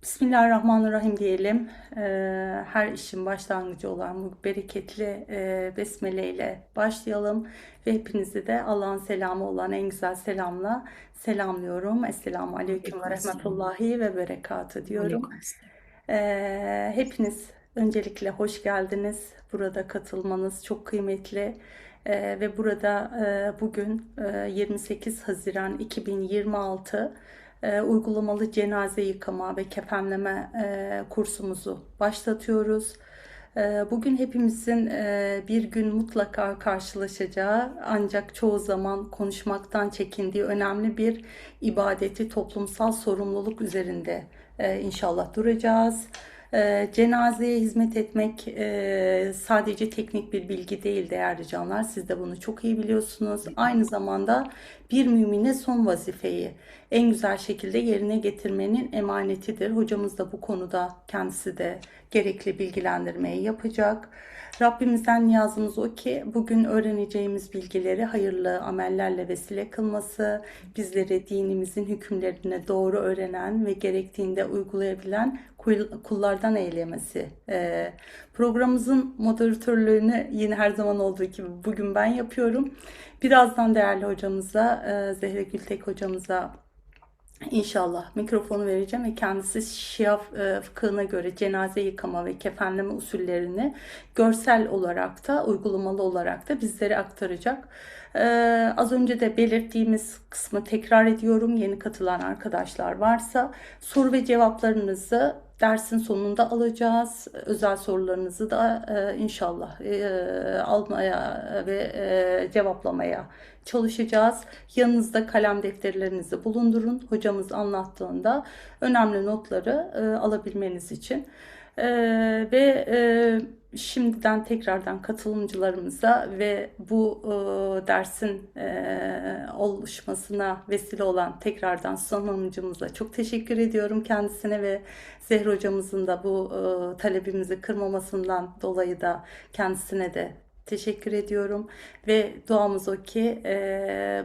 Bismillahirrahmanirrahim diyelim. Her işin başlangıcı olan bu bereketli besmele ile başlayalım. Ve hepinizi de Allah'ın selamı olan en güzel selamla selamlıyorum. Esselamu Aleyküm ve Aleykümselam. Rahmetullahi ve Berekatü diyorum. Aleykümselam. Hepiniz öncelikle hoş geldiniz. Burada katılmanız çok kıymetli. Ve burada bugün 28 Haziran 2026 uygulamalı cenaze yıkama ve kefenleme kursumuzu başlatıyoruz. Bugün hepimizin bir gün mutlaka karşılaşacağı ancak çoğu zaman konuşmaktan çekindiği önemli bir ibadeti toplumsal sorumluluk üzerinde inşallah duracağız. Cenazeye hizmet etmek sadece teknik bir bilgi değil değerli canlar. Siz de bunu çok iyi biliyorsunuz. Aynı zamanda bir mümine son vazifeyi en güzel şekilde yerine getirmenin emanetidir. Hocamız da bu konuda kendisi de gerekli bilgilendirmeyi yapacak. Rabbimizden niyazımız o ki bugün öğreneceğimiz bilgileri hayırlı amellerle vesile kılması, bizleri dinimizin hükümlerine doğru öğrenen ve gerektiğinde uygulayabilen kullardan eylemesi. Programımızın moderatörlüğünü yine her zaman olduğu gibi bugün ben yapıyorum. Birazdan değerli hocamıza, Zehra Gültek hocamıza İnşallah mikrofonu vereceğim ve kendisi Şia fıkhına göre cenaze yıkama ve kefenleme usullerini görsel olarak da uygulamalı olarak da bizlere aktaracak. Az önce de belirttiğimiz kısmı tekrar ediyorum. Yeni katılan arkadaşlar varsa soru ve cevaplarınızı dersin sonunda alacağız. Özel sorularınızı da inşallah almaya ve cevaplamaya çalışacağız. Yanınızda kalem defterlerinizi bulundurun. Hocamız anlattığında önemli notları alabilmeniz için. Şimdiden tekrardan katılımcılarımıza ve bu dersin oluşmasına vesile olan tekrardan sunumcumuza çok teşekkür ediyorum kendisine ve Zehra hocamızın da bu talebimizi kırmamasından dolayı da kendisine de teşekkür ediyorum ve duamız o ki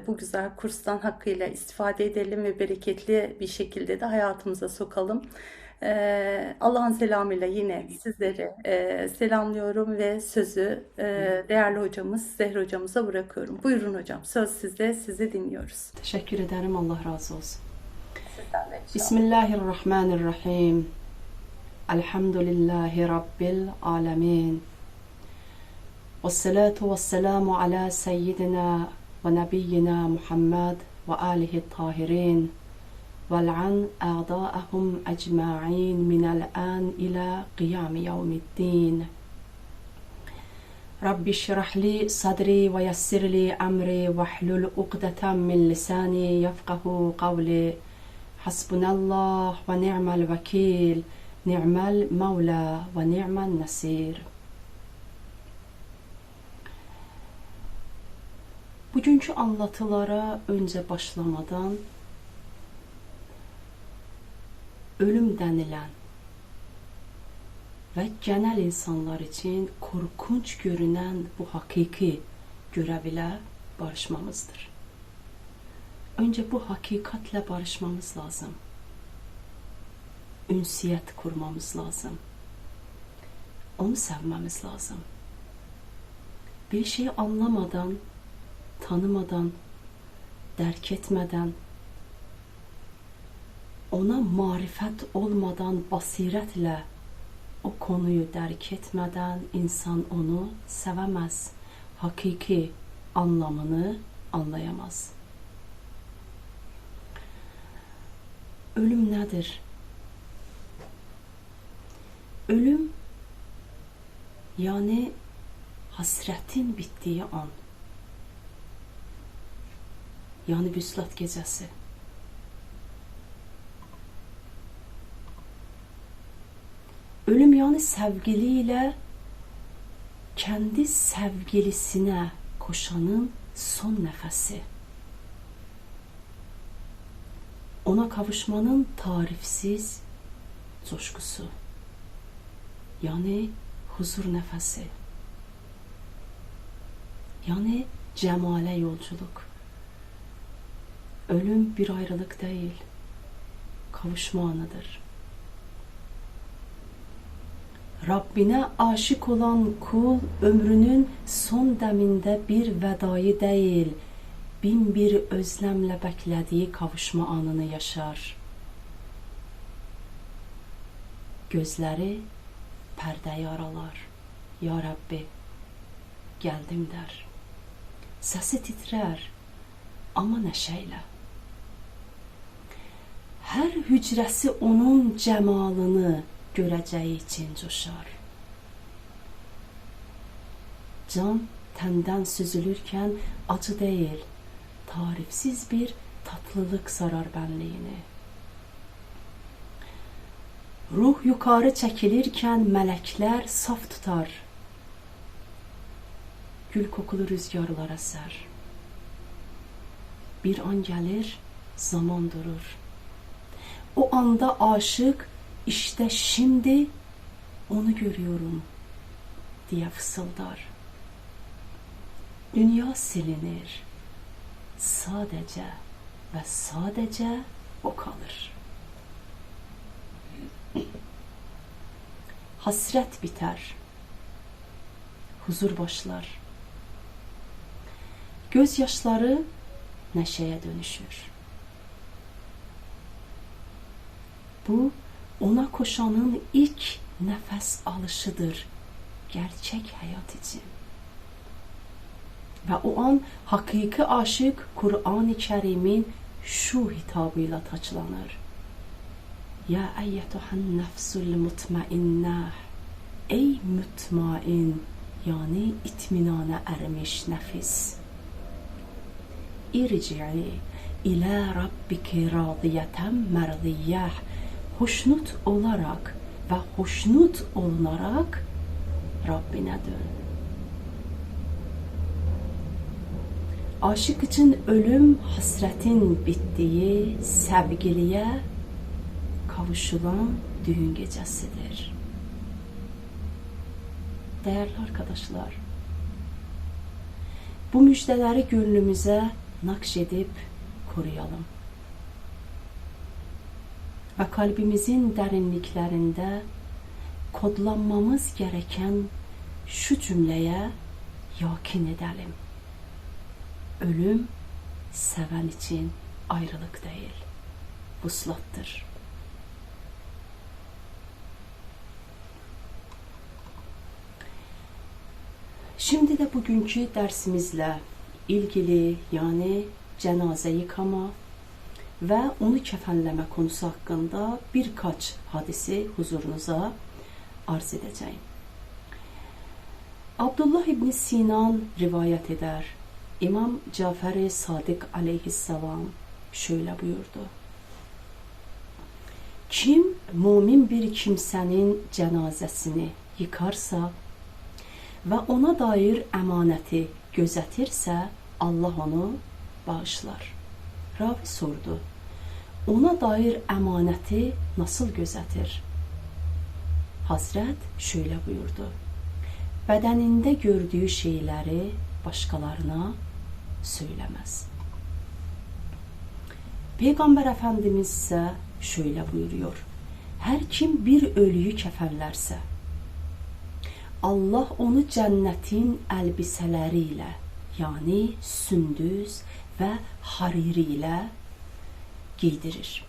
bu güzel kurstan hakkıyla istifade edelim ve bereketli bir şekilde de hayatımıza sokalım. Allah'ın selamıyla yine sizleri selamlıyorum ve sözü değerli hocamız Zehra hocamıza bırakıyorum. Buyurun hocam, söz sizde, sizi dinliyoruz. Teşekkür ederim. Allah razı olsun. Sizden de inşallah. Bismillahirrahmanirrahim. Elhamdülillahi Rabbil alemin. Vessalatu vesselamu ala seyyidina ve nebiyyina Muhammed ve alihi tahirin. وَالْعَنْ أَعْضَاءَهُمْ أَجْمَعِينَ مِنَ الْآنِ إِلَى قِيَامِ يَوْمِ الدِّينِ رَبِّ اشْرَحْ لِي صَدْرِي وَيَسِّرْ لِي أَمْرِي وَاحْلُلْ عُقْدَةً مِنْ لِسَانِي يَفْقَهُوا قَوْلِي حَسْبُنَا اللّٰهُ وَنِعْمَ الْوَكِيلُ نِعْمَ الْمَوْلَى وَنِعْمَ النَّصِيرُ. Bugünkü anlatılara önce başlamadan ölüm denilen ve genel insanlar için korkunç görünen bu hakiki göreviyle barışmamızdır. Önce bu hakikatle barışmamız lazım. Ünsiyet kurmamız lazım. Onu sevmemiz lazım. Bir şeyi anlamadan, tanımadan, derk etmeden, ona marifet olmadan basiretle o konuyu derk etmeden insan onu sevemez. Hakiki anlamını anlayamaz. Ölüm nedir? Ölüm yani hasretin bittiği an. Yani vüslat gecesi. Ölüm yani sevgiliyle kendi sevgilisine koşanın son nefesi. Ona kavuşmanın tarifsiz coşkusu. Yani huzur nefesi. Yani cemale yolculuk. Ölüm bir ayrılık değil, kavuşma anıdır. Rabbine aşık olan kul ömrünün son deminde bir vedayı değil, bin bir özlemle beklediği kavuşma anını yaşar. Gözleri perdeyi aralar. Ya Rabbi, geldim der. Sesi titrer ama neşeyle. Her hücresi onun cemalını göreceği için coşar. Can tenden süzülürken acı değil, tarifsiz bir tatlılık sarar benliğini. Ruh yukarı çekilirken melekler saf tutar. Gül kokulu rüzgarlar eser. Bir an gelir, zaman durur. O anda aşık, işte şimdi onu görüyorum diye fısıldar. Dünya silinir. Sadece ve sadece o kalır. Hasret biter. Huzur başlar. Gözyaşları neşeye dönüşür. Bu ona koşanın ilk nefes alışıdır gerçek hayat için. Ve o an hakiki aşık Kur'an-ı Kerim'in şu hitabıyla taçlanır. Ya eyyetuhan nefsul mutmainnah. Ey mutmain, yani itminana ermiş nefis. İrci'i ila rabbiki radiyeten merdiyeh. Hoşnut olarak ve hoşnut olunarak Rabbine dön. Aşık için ölüm hasretin bittiği sevgiliye kavuşulan düğün gecesidir. Değerli arkadaşlar, bu müjdeleri gönlümüze nakşedip koruyalım. Ve kalbimizin derinliklerinde kodlanmamız gereken şu cümleye yakin edelim. Ölüm seven için ayrılık değil, vuslattır. Şimdi de bugünkü dersimizle ilgili, yani cenaze yıkama ve onu kefenleme konusu hakkında birkaç hadisi huzurunuza arz edeceğim. Abdullah İbni Sinan rivayet eder. İmam Cafer-i Sadık aleyhisselam şöyle buyurdu. Kim mümin bir kimsenin cenazesini yıkarsa ve ona dair emaneti gözetirse Allah onu bağışlar. Ravi sordu. Ona dair emaneti nasıl gözetir? Hazret şöyle buyurdu. Bedeninde gördüğü şeyleri başkalarına söylemez. Peygamber Efendimiz ise şöyle buyuruyor. Her kim bir ölüyü kefenlerse Allah onu cennetin elbiseleriyle, yani sündüz ve hariri ile giydirir.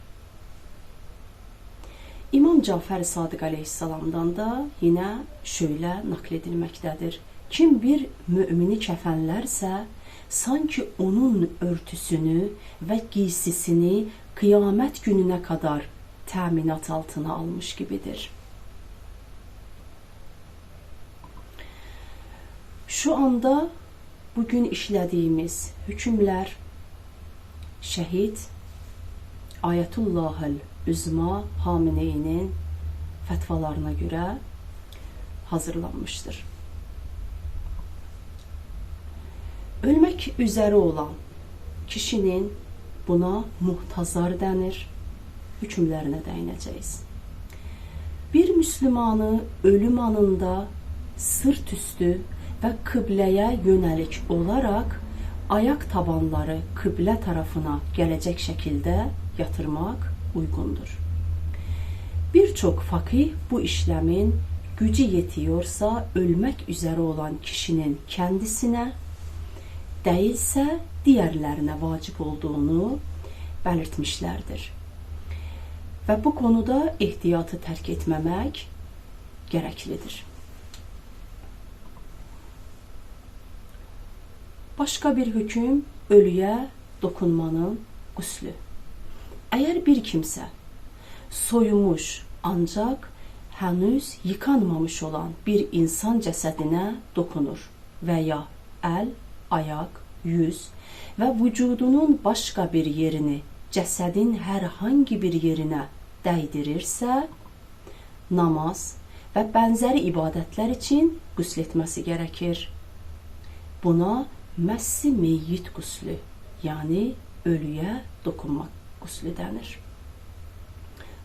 İmam Cafer Sadık aleyhisselamdan da yine şöyle nakledilmektedir. Kim bir mümini kefenlerse sanki onun örtüsünü ve giysisini kıyamet gününe kadar teminat altına almış gibidir. Şu anda bugün işlediğimiz hükümler şehit Ayetullah'el Üzma Hamene'nin fetvalarına göre hazırlanmıştır. Ölmek üzere olan kişinin buna muhtazar denir. Hükümlerine değineceğiz. Bir Müslümanı ölüm anında sırt üstü ve kıbleye yönelik olarak ayak tabanları kıble tarafına gelecek şekilde yatırmak uygundur. Birçok fakih bu işlemin gücü yetiyorsa ölmek üzere olan kişinin kendisine, değilse diğerlerine vacip olduğunu belirtmişlerdir. Ve bu konuda ihtiyatı terk etmemek gereklidir. Başka bir hüküm, ölüye dokunmanın guslü. Eğer bir kimse soyumuş ancak henüz yıkanmamış olan bir insan cesedine dokunur veya el, ayak, yüz ve vücudunun başka bir yerini cesedin herhangi bir yerine değdirirse, namaz ve benzeri ibadetler için gusletmesi gerekir. Buna messi meyyit guslü, yani ölüye dokunmak guslü denir.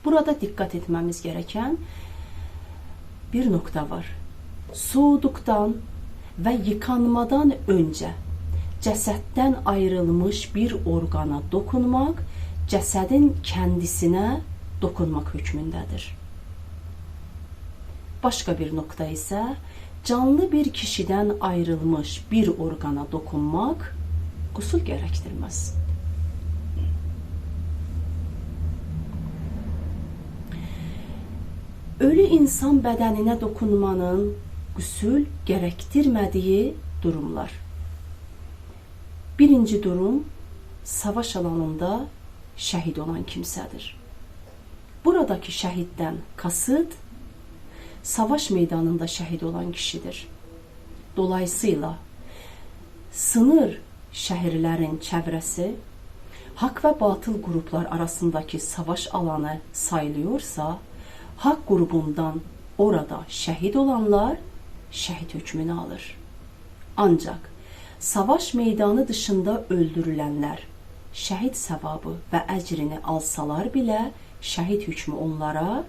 Burada dikkat etmemiz gereken bir nokta var. Soğuduktan ve yıkanmadan önce cesetten ayrılmış bir organa dokunmak, cesedin kendisine dokunmak hükmündedir. Başka bir nokta ise canlı bir kişiden ayrılmış bir organa dokunmak gusül gerektirmez. Ölü insan bedenine dokunmanın gusül gerektirmediği durumlar. Birinci durum, savaş alanında şehit olan kimsedir. Buradaki şehitten kasıt, savaş meydanında şehit olan kişidir. Dolayısıyla sınır şehirlerin çevresi, hak ve batıl gruplar arasındaki savaş alanı sayılıyorsa, hak grubundan orada şehit olanlar şehit hükmünü alır. Ancak savaş meydanı dışında öldürülenler şehit sevabı ve ecrini alsalar bile şehit hükmü onlara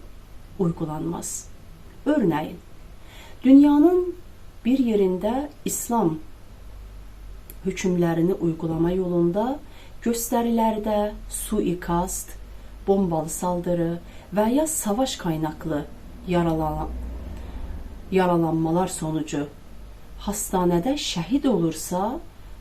uygulanmaz. Örneğin, dünyanın bir yerinde İslam hükümlerini uygulama yolunda gösterilerde suikast, bombalı saldırı veya savaş kaynaklı yaralanmalar sonucu hastanede şehit olursa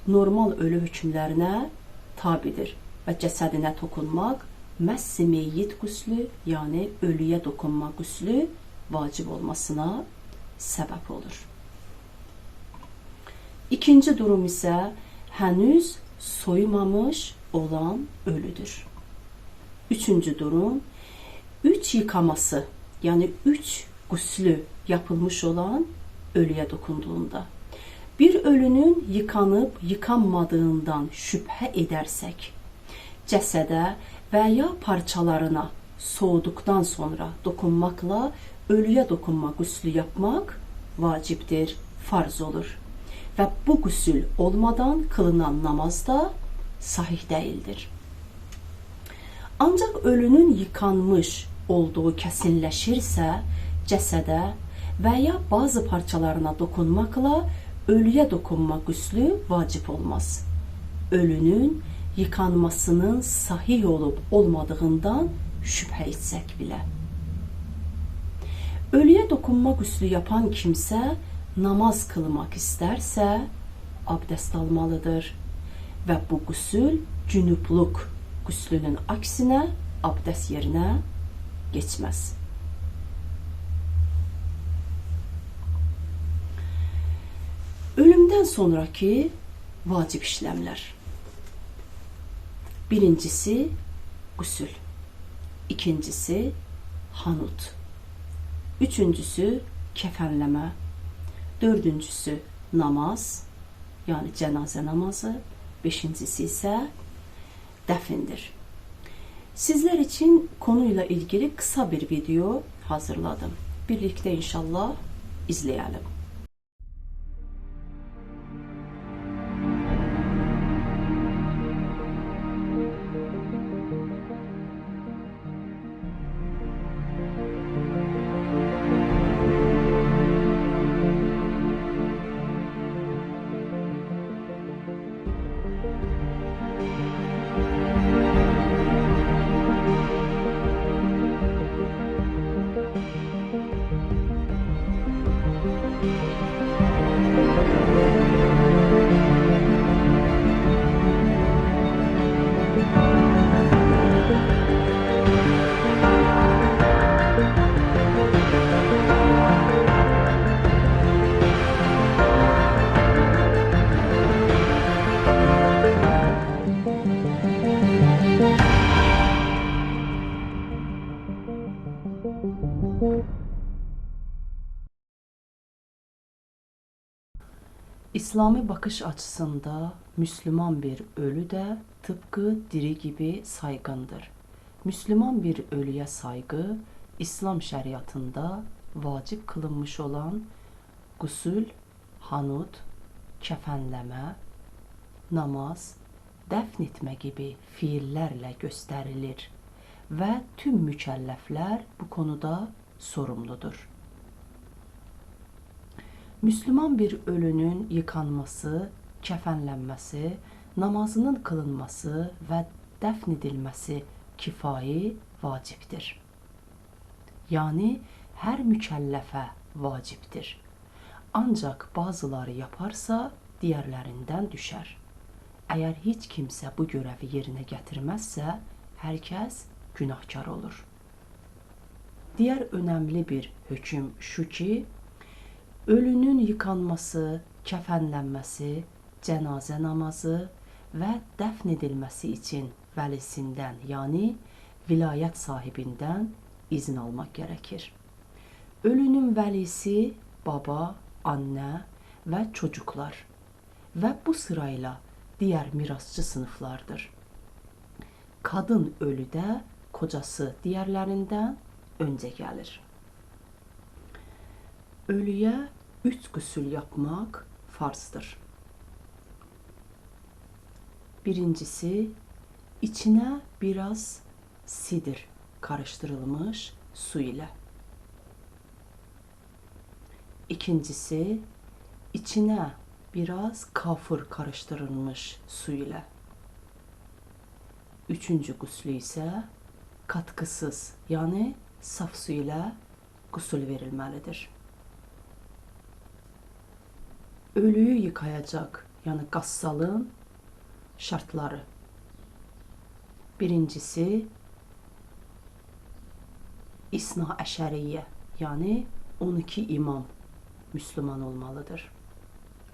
normal ölü hükümlerine tabidir ve cesedine dokunmak messi meyyit guslü, yani ölüye dokunma guslü vacip olmasına sebep olur. İkinci durum ise henüz soymamış olan ölüdür. Üçüncü durum, 3 yıkaması, yani 3 guslü yapılmış olan ölüye dokunduğunda. Bir ölünün yıkanıp yıkanmadığından şüphe edersek, cesede veya parçalarına soğuduktan sonra dokunmakla ölüye dokunma guslü yapmak vaciptir, farz olur. Ve bu gusül olmadan kılınan namaz da sahih değildir. Ancak ölünün yıkanmış olduğu kesinleşirse cesede veya bazı parçalarına dokunmakla ölüye dokunma guslü vacip olmaz. Ölünün yıkanmasının sahih olup olmadığından şüphe etsek bile. Ölüye dokunma guslü yapan kimse namaz kılmak isterse abdest almalıdır ve bu gusül cünupluk guslünün aksine abdest yerine geçmez. Ölümden sonraki vacip işlemler. Birincisi gusül, ikincisi hanut, üçüncüsü kefenleme, dördüncüsü namaz, yani cenaze namazı, beşincisi ise defindir. Sizler için konuyla ilgili kısa bir video hazırladım. Birlikte inşallah izleyelim. İslami bakış açısında Müslüman bir ölü de tıpkı diri gibi saygındır. Müslüman bir ölüye saygı, İslam şeriatında vacip kılınmış olan gusül, hanut, kefenleme, namaz, dəfn etmə gibi fiillerle gösterilir ve tüm mükellefler bu konuda sorumludur. Müslüman bir ölünün yıkanması, kefenlenmesi, namazının kılınması ve dəfn edilmesi kifayi vaciptir. Yani her mükəlləfə vaciptir. Ancak bazıları yaparsa diğerlerinden düşer. Eğer hiç kimse bu görevi yerine getirmezse herkes günahkar olur. Diğer önemli bir hüküm şu ki, ölünün yıkanması, kefenlenmesi, cenaze namazı ve dəfn edilmesi için velisinden yani vilayet sahibinden izin almak gerekir. Ölünün velisi baba, anne ve çocuklar ve bu sırayla diğer mirasçı sınıflardır. Kadın ölüde kocası diğerlerinden önce gelir. Ölüye 3 gusül yapmak farzdır. Birincisi, içine biraz sidir karıştırılmış su ile. İkincisi, içine biraz kafur karıştırılmış su ile. Üçüncü guslü ise katkısız yani saf su ile gusül verilmelidir. Ölüyü yıkayacak yani gassalın şartları. Birincisi, İsna Eşeriye yani 12 imam Müslüman olmalıdır.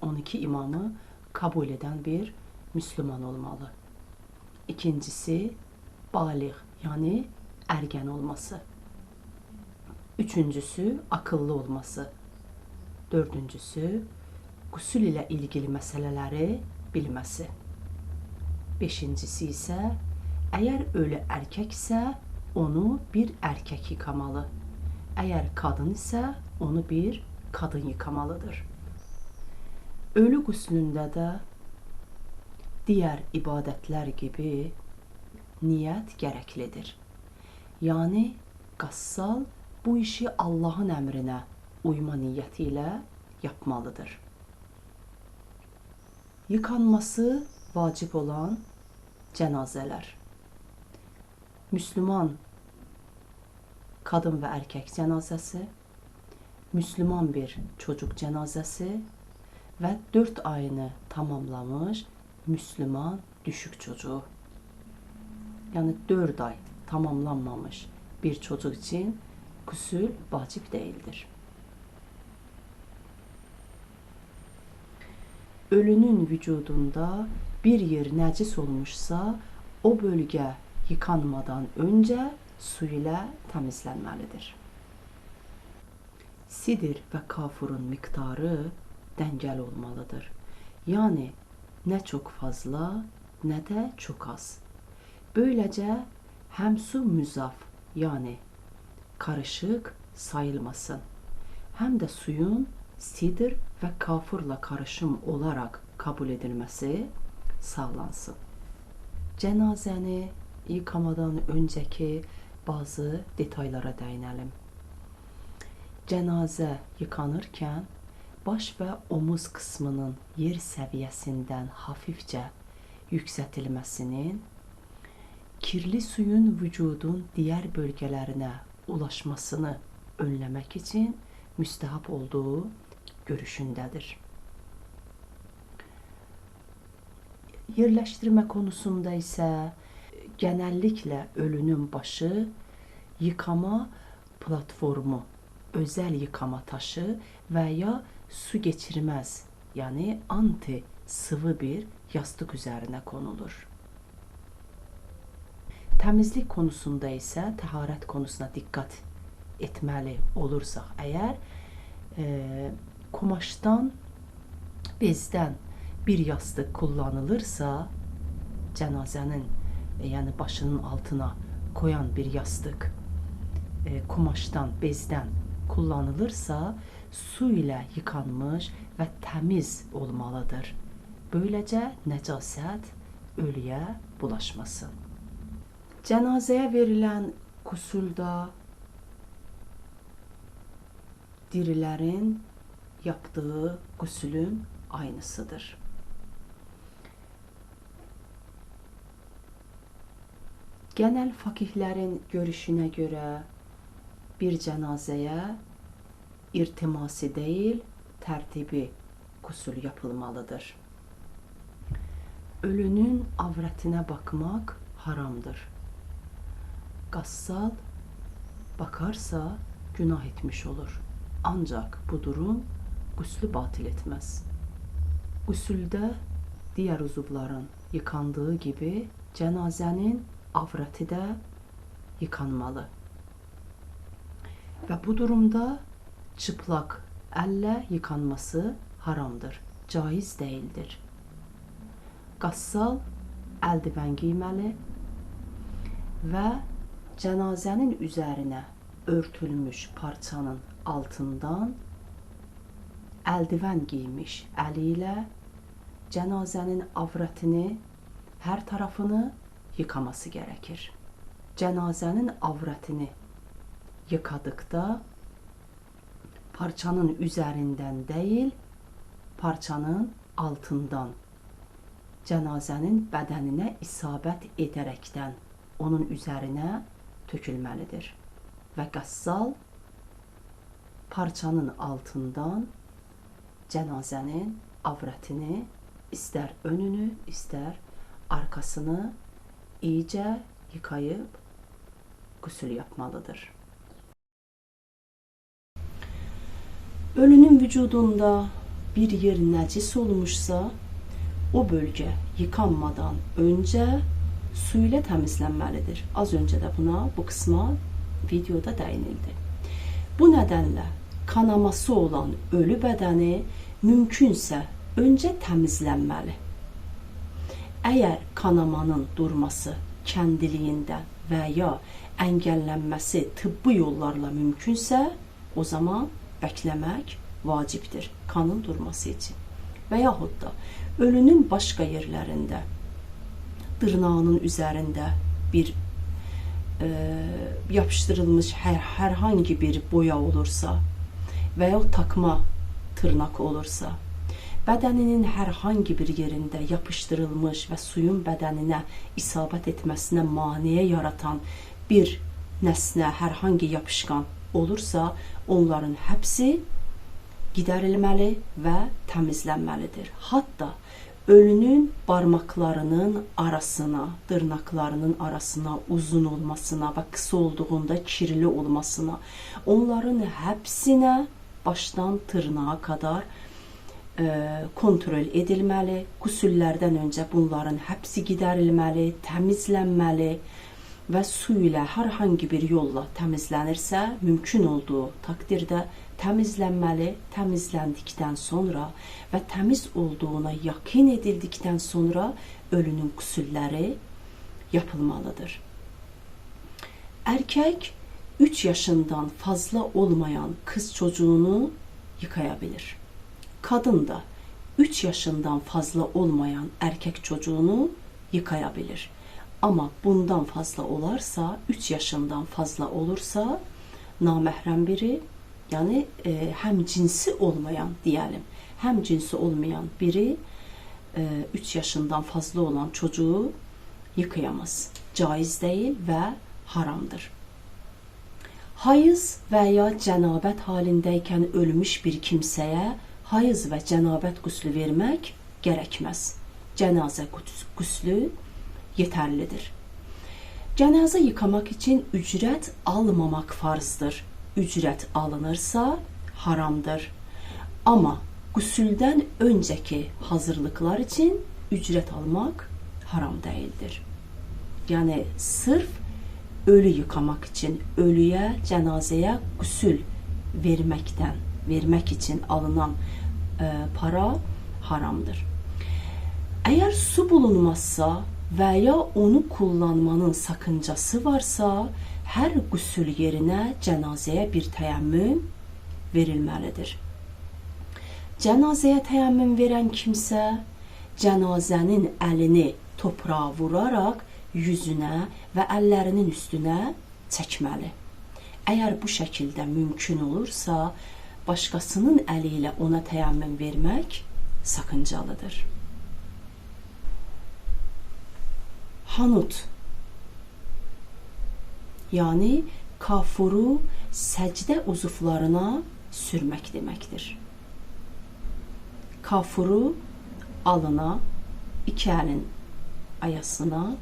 12 imamı kabul eden bir Müslüman olmalı. İkincisi, balik yani ergen olması. Üçüncüsü, akıllı olması. Dördüncüsü, gusül ile ilgili meseleleri bilmesi. Beşincisi ise, eğer ölü erkekse onu bir erkek yıkamalı. Eğer kadın ise onu bir kadın yıkamalıdır. Ölü guslündə də diğer ibadetler gibi niyet gereklidir. Yani qassal bu işi Allah'ın emrine uyma niyetiyle yapmalıdır. Yıkanması vacip olan cenazeler. Müslüman kadın ve erkek cenazesi, Müslüman bir çocuk cenazesi ve 4 ayını tamamlamış Müslüman düşük çocuğu. Yani 4 ay tamamlanmamış bir çocuk için gusül vacip değildir. Ölünün vücudunda bir yer necis olmuşsa o bölge yıkanmadan önce su ile temizlenmelidir. Sidir ve kafurun miktarı dengeli olmalıdır. Yani ne çok fazla ne de çok az. Böylece hem su müzaf yani karışık sayılmasın, hem de suyun sidir ve kafurla karışım olarak kabul edilmesi sağlansın. Cenazeni yıkamadan önceki bazı detaylara değinelim. Cenaze yıkanırken baş ve omuz kısmının yer seviyesinden hafifçe yükseltilmesinin kirli suyun vücudun diğer bölgelerine ulaşmasını önlemek için müstehap olduğu görüşündedir. Yerleştirme konusunda ise genellikle ölünün başı yıkama platformu, özel yıkama taşı veya su geçirmez yani anti sıvı bir yastık üzerine konulur. Temizlik konusunda ise taharet konusuna dikkat etməli olursaq əgər, kumaşdan, bezdən bir yastıq kullanılırsa, cənazənin, yəni başının altına koyan bir yastıq kumaşdan, bezdən kullanılırsa, su ilə yıkanmış və təmiz olmalıdır. Böyləcə nəcasət ölüyə bulaşmasın. Cənazəyə verilən qusul da dirilərin yaptığı qusulun aynısıdır. Genel fakihlərin görüşünə görə bir cənazəyə irtimasi deyil, tərtibi qusul yapılmalıdır. Ölünün avrətinə baxmaq haramdır. Qassal bakarsa günah etmiş olur. Ancaq bu durum quslu batil etməz. Qusulda digər uzuvların yıkandığı gibi cənazənin avrəti də yıkanmalı. Və bu durumda çıplak əllə yıkanması haramdır, caiz değildir. Qassal əldiven giyməli və cənazənin üzərinə örtülmüş parçanın altından əldiven giymiş əli ilə cənazənin avrətini, hər tarafını yıkaması gerekir. Cənazənin avrətini yıkadıkta parçanın üzərindən deyil, parçanın altından cənazənin bədəninə isabət edərəkdən onun üzərinə tökülməlidir. Və qassal parçanın altından cənazənin avrətini, istər önünü, istər arkasını iyice yıkayıp gusül yapmalıdır. Ölünün vücudunda bir yer nəcis olmuşsa, o bölge yıkanmadan önce su ile temizlenmelidir. Az önce de bu kısma videoda değinildi. Bu nedenle kanaması olan ölü bədəni mümkünsə önce temizlenmeli. Eğer kanamanın durması kendiliğinden veya engellənməsi tıbbi yollarla mümkünsə, o zaman beklemek vacibdir kanın durması için. Və yaxud da ölünün başqa yerlərində, dırnağının üzərində bir yapıştırılmış herhangi bir boya olursa veya takma tırnak olursa, bədəninin herhangi bir yerində yapıştırılmış və suyun bədəninə isabət etməsinə maneə yaratan bir nəsnə, herhangi yapışkan olursa, onların hepsi giderilməli və təmizlənməlidir. Hatta ölünün barmaqlarının arasına, dırnaqlarının arasına uzun olmasına və kısa olduğunda kirli olmasına, onların hepsine baştan tırnağa kadar kontrol edilməli. Qusullərdən öncə bunların hepsi giderilməli, təmizlənməli və su ilə herhangi bir yolla təmizlənirsə, mümkün olduğu takdirdə təmizlənməli. Təmizləndikdən sonra və təmiz olduğuna yakin edildikdən sonra ölünün qusulləri yapılmalıdır. Erkek 3 yaşından fazla olmayan kız çocuğunu yıkayabilir. Kadın da 3 yaşından fazla olmayan erkek çocuğunu yıkayabilir. Ama bundan fazla olarsa, 3 yaşından fazla olursa, naməhrəm biri, yani hem cinsi olmayan diyelim, hem cinsi olmayan biri 3 yaşından fazla olan çocuğu yıkayamaz. Caiz değil ve haramdır. Hayız veya cənabət halindeyken ölmüş bir kimseye hayız və cənabət quslu vermək gerekmez. Cənazə quslu yeterlidir. Cənazə yıkamak için ücret almamak farzdır. Ücret alınırsa haramdır. Ama gusülden önceki hazırlıklar için ücret almak haram değildir. Yani sırf ölü yıkamak için, ölüye, cenazeye gusül vermek için alınan para haramdır. Eğer su bulunmazsa veya onu kullanmanın sakıncası varsa, her gusül yerine cenazeye bir teyemmüm verilmelidir. Cenazeye teyemmüm veren kimse, cenazenin elini toprağa vurarak yüzüne ve ellerinin üstüne çəkməli. Eğer bu şekilde mümkün olursa, başkasının eliyle ona teyemmüm vermek sakıncalıdır. Hanut, yani kafuru səcdə uzuvlarına sürmek demektir. Kafuru alına, iki elin ayasına,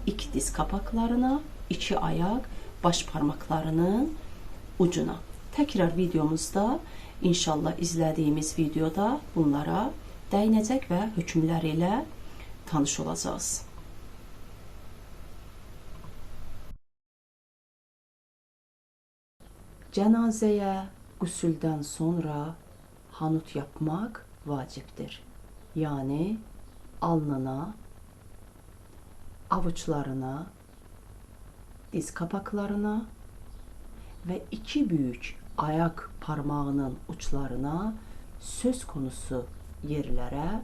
iki diz kapaklarına, iki ayak, baş parmaklarının ucuna. Tekrar videomuzda, inşallah izlediğimiz videoda bunlara değinecek ve hükümleriyle tanış olacağız. Cenazeye gusülden sonra hanut yapmak vaciptir. Yani alnına, avuçlarına, diz kapaklarına ve iki büyük ayak parmağının uçlarına, söz konusu yerlere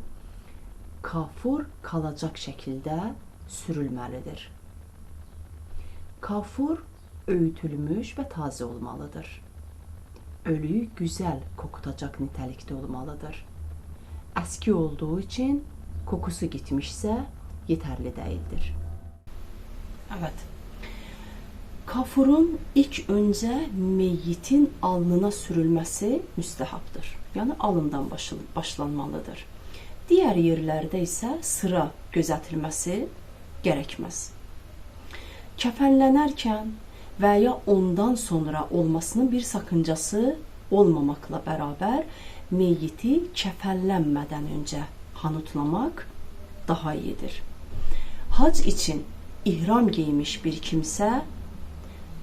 kafur kalacak şekilde sürülmelidir. Kafur öğütülmüş ve taze olmalıdır. Ölüyü güzel kokutacak nitelikte olmalıdır. Eski olduğu için kokusu gitmişse yeterli değildir. Evet. Kafurun ilk önce meyyitin alnına sürülmesi müstehaptır. Yani alından başlanmalıdır. Diğer yerlerde ise sıra gözetilmesi gerekmez. Kefenlenirken veya ondan sonra olmasının bir sakıncası olmamakla beraber meyyiti kefenlenmeden önce hanutlamak daha iyidir. Hac için ihram giymiş bir kimse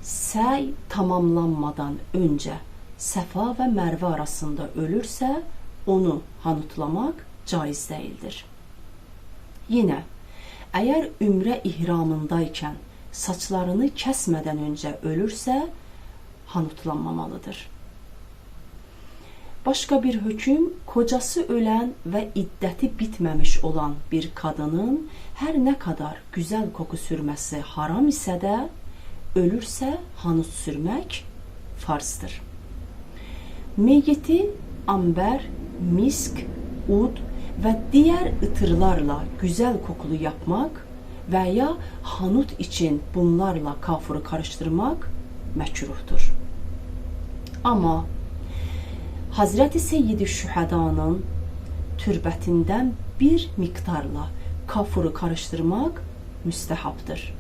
səy tamamlanmadan önce Səfa ve Merve arasında ölürse onu hanutlamak caiz değildir. Yine eğer ümre ihramındayken saçlarını kesmeden önce ölürse hanutlanmamalıdır. Başka bir hüküm, kocası ölen ve iddeti bitmemiş olan bir kadının her ne kadar güzel koku sürmesi haram ise de ölürse hanut sürmek farzdır. Meyyiti amber, misk, ud ve diğer ıtırlarla güzel kokulu yapmak veya hanut için bunlarla kafuru karıştırmak mekruhtur. Ama Hazreti Seyyid-i Şüheda'nın türbetinden bir miktarla kafuru karıştırmak müstehaptır.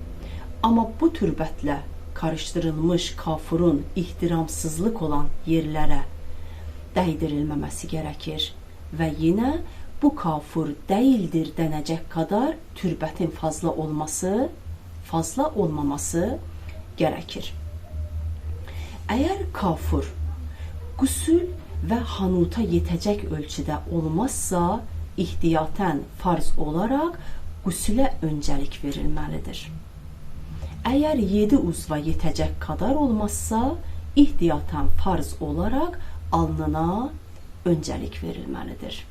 Ama bu türbetle karıştırılmış kafurun ihtiramsızlık olan yerlere değdirilmemesi gerekir ve yine bu kafur değildir denecek kadar türbetin fazla olmaması gerekir. Eğer kafur gusül ve hanuta yetecek ölçüde olmazsa ihtiyaten farz olarak gusüle öncelik verilmelidir. Eğer 7 uzva yetecek kadar olmazsa ihtiyaten farz olarak alnına öncelik verilmelidir.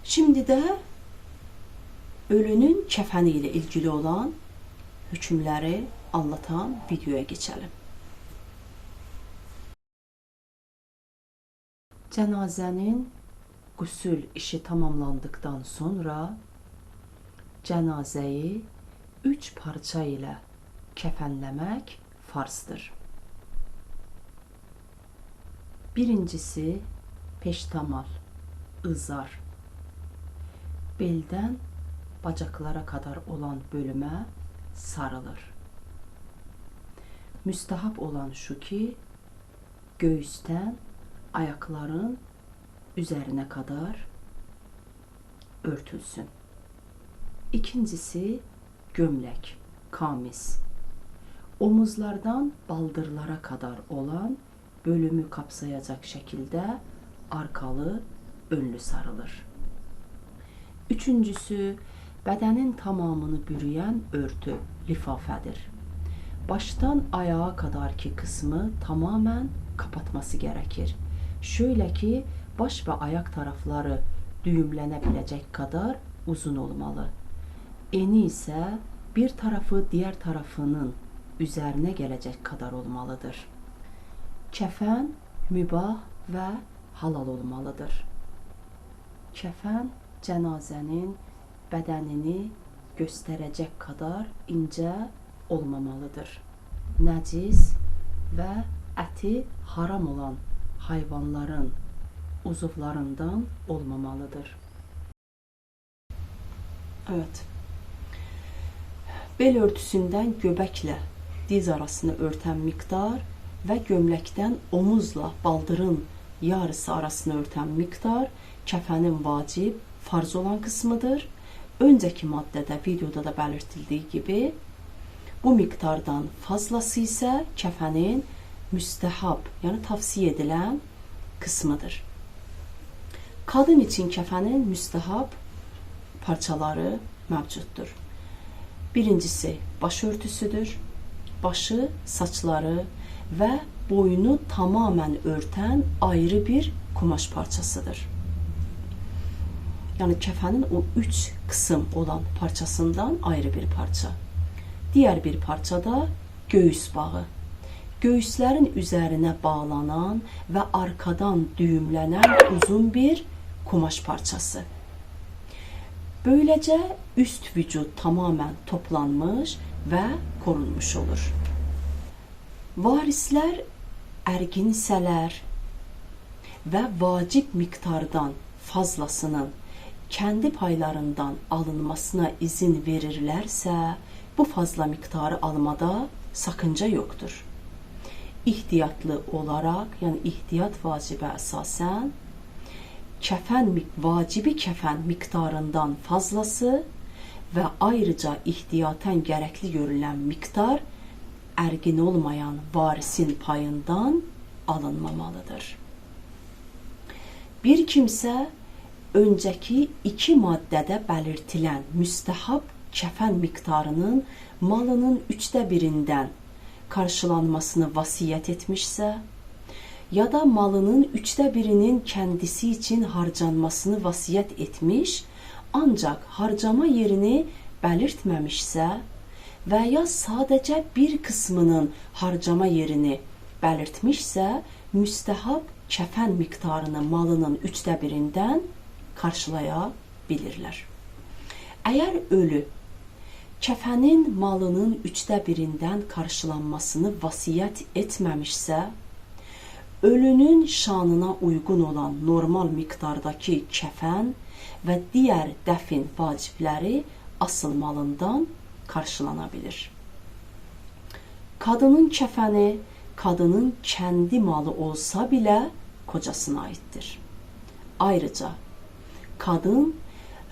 Şimdi de ölünün kefeni ile ilgili olan hükümleri anlatan videoya geçelim. Cenazenin gusül işi tamamlandıktan sonra cenazeyi 3 parça ile kefenlemek farzdır. Birincisi peştemal, ızar. Belden bacaklara kadar olan bölüme sarılır. Müstehap olan şu ki göğüsten ayakların üzerine kadar örtülsün. İkincisi gömlek, kamis. Omuzlardan baldırlara kadar olan bölümü kapsayacak şekilde arkalı, önlü sarılır. Üçüncüsü, bedenin tamamını bürüyen örtü, lifafedir. Baştan ayağa kadarki kısmı tamamen kapatması gerekir. Şöyle ki baş ve ayak tarafları düğümlenebilecek kadar uzun olmalı. Eni ise bir tarafı diğer tarafının üzerine gelecek kadar olmalıdır. Kefen mübah ve halal olmalıdır. Kefen cenazenin bedenini gösterecek kadar ince olmamalıdır. Nəcis ve eti haram olan hayvanların uzuvlarından olmamalıdır. Evet. Bel örtüsünden göbəklə diz arasını örtən miqdar və gömləkdən omuzla baldırın yarısı arasını örtən miqdar kəfənin vacib, farz olan kısmıdır. Önceki maddədə, videoda da belirtildiği gibi bu miktardan fazlası ise kəfənin müstəhab, yani tavsiye edilen kısmıdır. Kadın için kəfənin müstəhab parçaları mevcuttur. Birincisi başörtüsüdür. Başı, saçları ve boynu tamamen örten ayrı bir kumaş parçasıdır. Yani kefenin o 3 kısım olan parçasından ayrı bir parça. Diğer bir parça da göğüs bağı. Göğüslerin üzerine bağlanan ve arkadan düğümlenen uzun bir kumaş parçası. Böylece üst vücut tamamen toplanmış ve korunmuş olur. Varisler erginseler ve vacip miktardan fazlasının kendi paylarından alınmasına izin verirlerse bu fazla miktarı almada sakınca yoktur. İhtiyatlı olarak, yani ihtiyat vacibe esasen vacibi kefen miktarından fazlası ve ayrıca ihtiyaten gerekli görülen miktar ergin olmayan varisin payından alınmamalıdır. Bir kimse önceki 2 maddede belirtilen müstehab kefen miktarının malının 1/3'ünden karşılanmasını vasiyet etmişse ya da malının 1/3'inin kendisi için harcanmasını vasiyet etmiş ancak harcama yerini belirtmemişse veya sadece bir kısmının harcama yerini belirtmişse müstehab kefen miktarını malının 1/3'ünden karşılayabilirler. Eğer ölü kefenin malının 1/3'ünden karşılanmasını vasiyet etmemişse ölünün şanına uygun olan normal miktardaki kefen ve diğer dəfin vacibləri asıl malından karşılanabilir. Kadının kefeni kadının kendi malı olsa bile kocasına aittir. Ayrıca kadın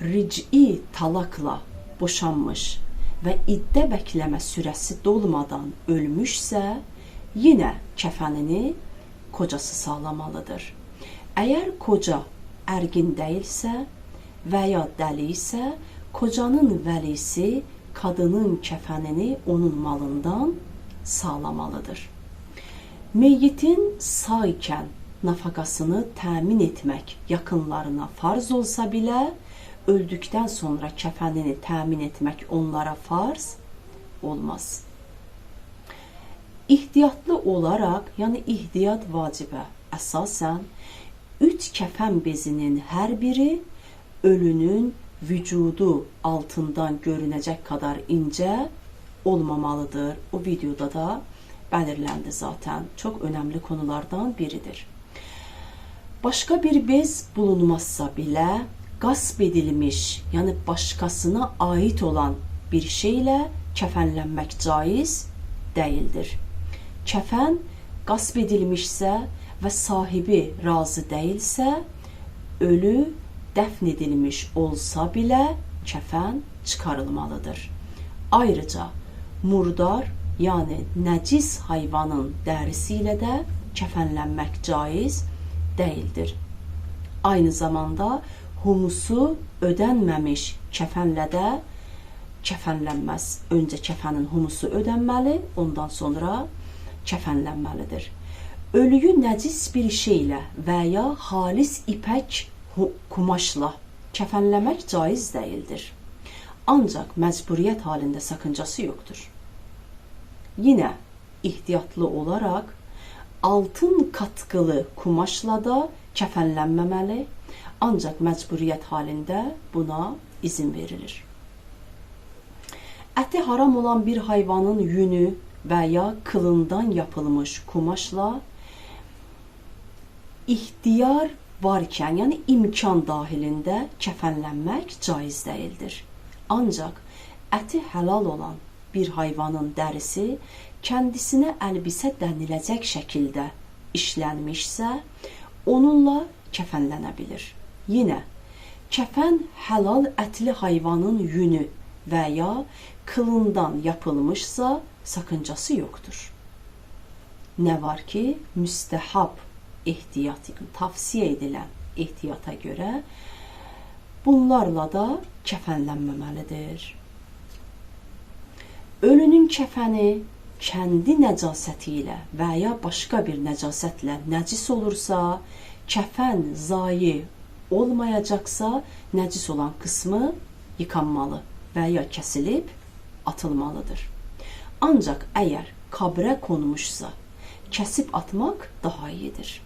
ric'i talakla boşanmış ve iddə bekleme süresi dolmadan ölmüşse yine kefenini kocası sağlamalıdır. Eğer koca ergin değilse veya deli ise kocanın velisi kadının kefenini onun malından sağlamalıdır. Meyyitin sağ iken nafakasını təmin etmek yakınlarına farz olsa bile öldükten sonra kefenini təmin etmek onlara farz olmaz. İhtiyatlı olarak, yani ihtiyat vacibe esasen 3 kefen bezinin her biri ölünün vücudu altından görünecek kadar ince olmamalıdır. O videoda da belirlendi zaten. Çok önemli konulardan biridir. Başka bir bez bulunmazsa bile gasp edilmiş, yani başkasına ait olan bir şeyle kefenlenmek caiz değildir. Kefen gasp edilmişse ve sahibi razı değilse ölü dəfn edilmiş olsa bile kəfən çıxarılmalıdır. Ayrıca murdar, yəni nəcis hayvanın dərisi ilə də kəfənlənmək caiz deyildir. Aynı zamanda humusu ödənməmiş kəfənlə də kəfənlənməz. Öncə kəfənin humusu ödənməli, ondan sonra kəfənlənməlidir. Ölüyü nəcis bir şeylə və ya xalis ipək kumaşla kəfənləmək caiz deyildir. Ancaq məcburiyyət halində sakıncası yoxdur. Yine ihtiyatlı olaraq altın katqılı kumaşla da kəfənlənməməli, ancaq məcburiyyət halində buna izin verilir. Əti haram olan bir hayvanın yünü və ya kılından yapılmış kumaşla ihtiyar varkən, yəni imkan dahilində kəfənlənmək caiz deyildir. Ancaq əti helal olan bir hayvanın dərisi kendisinə əlbisə dəniləcək şəkildə işlənmişsə, onunla kəfənlənə bilir. Yine kəfən helal ətli hayvanın yünü və ya kılından yapılmışsa sakıncası yoxdur. Nə var ki, müstəhab ehtiyat, tavsiyə edilən ehtiyata görə bunlarla da kəfənlənməməlidir. Ölünün kəfəni kəndi nəcasəti ilə və ya başqa bir nəcasətlə nəcis olursa, kəfən zayi olmayacaqsa, nəcis olan qismi yıkanmalı və ya kəsilib atılmalıdır. Ancaq əgər kabrə konmuşsa, kəsib atmaq daha iyidir.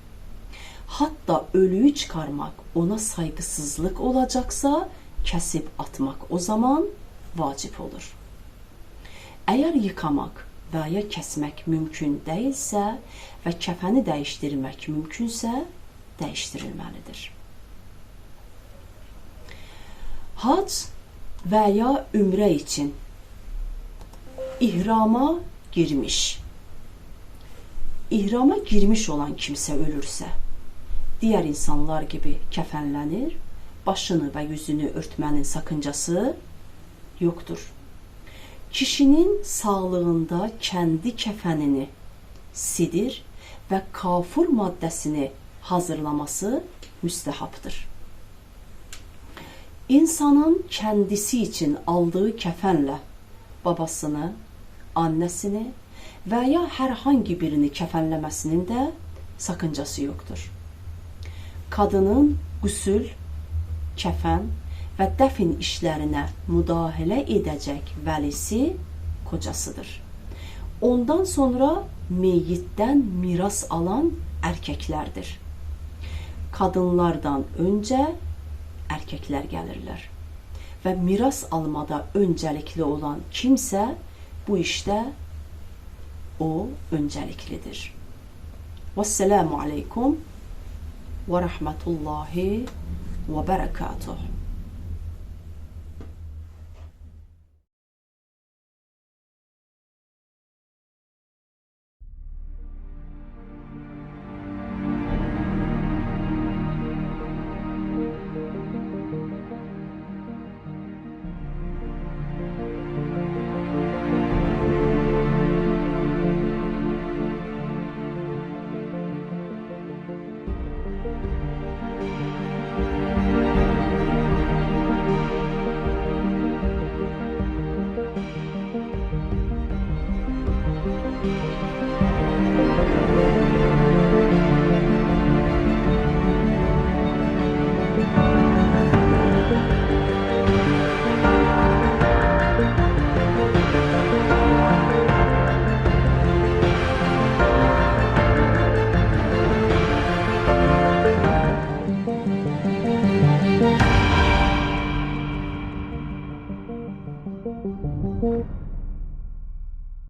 Hatta ölüyü çıxarmaq ona saygısızlıq olacaqsa, kəsib atmaq o zaman vacib olur. Əgər yıkamaq və ya kəsmək mümkün deyilsə və kəfəni dəyişdirmək mümkünsə, dəyişdirilməlidir. Hac və ya ümrə üçün ihrama girmiş. İhrama girmiş olan kimsə ölürsə, diğer insanlar gibi kəfənlənir, başını və yüzünü örtmənin sakıncası yoxdur. Kişinin sağlığında kendi kəfənini sidir və kafur maddəsini hazırlaması müstəhapdır. İnsanın kendisi için aldığı kəfənlə babasını, annesini və ya hər hangi birini kəfənləməsinin də sakıncası yoxdur. Kadının qüsül, kəfən və dəfin işlərinə müdaxilə edəcək vəlisi kocasıdır. Ondan sonra meyyitdən miras alan erkeklərdir. Kadınlardan öncə erkeklər gəlirlər və miras almada öncəlikli olan kimsə bu işdə o öncəliklidir. Vəsselamu aleykum ve rahmetullahi ve berekatuhu.